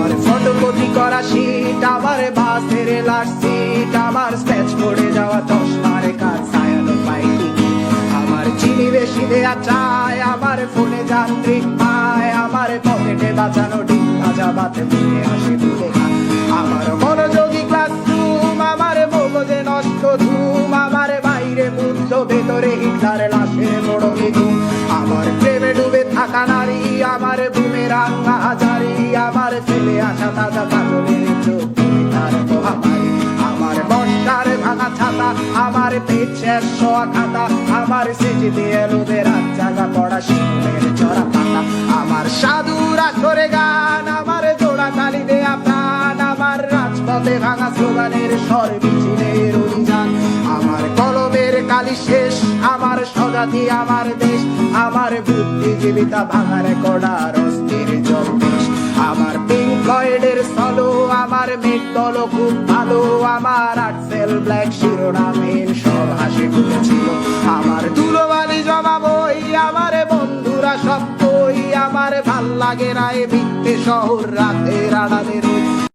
আমার ফটোকপি করা শীট, আমার বাসের লাস্ট সিট, আমার স্কেচ করে যাওয়া চশমার কাজ ছায়ানো পাইনি, আমার চিনি বেশি দেয়া চায়, আমার ফোনে যান্ত্রিক পায়, আমার পকেটে বাঁচানো ডিম ভাজা বাতে মুখে হাসি তুলে খায়, আমার মনোযোগী ক্লাসরুম, আমার মগজে নষ্ট ধুম, আমার বাইরে বুদ্ধ ভেতরে হিটলার লাশের বড় নিধুম, আমার প্রেমে ডুবে থাকা নারী, আমার বুমেরাং হাজারি, আমার ফেলে আসা তাজা কাজলের চোখ তার মহামারী, আমার বর্ষার ভাঙা ছাতা, আমার পেট শেষ হওয়া খাতা, আমার সেজে দিয়ে লোভে রাত জাগা পড়া শিশুদের চড়া পাতা, আমার সাধুর আসরে গান, আমার জোড়া তালি দেয়া প্রাণ, আমার রাজপথে ভাঙা স্লোগানের স্বর মিছিলের অভিযান, আমার কলমের কালি শেষ, আমার স্বজাতি আমার দেশ, আমার বুদ্ধিজীবিতা ভাঙার কড়ার অস্থির জগদেশ, আমার পিঙ্ক ফ্লয়েডের সলো, আমার মেঘ দল খুব ভালো, আমার আর্টসেল ব্ল্যাক শিরোনামের সব হাসি খুলেছিল, আমার ধুলোবালি জমা বই, আমার বন্ধুরা সব বই, আমার ভাল লাগে না এ মিথ্যে শহর রাতের আড়ালে রই,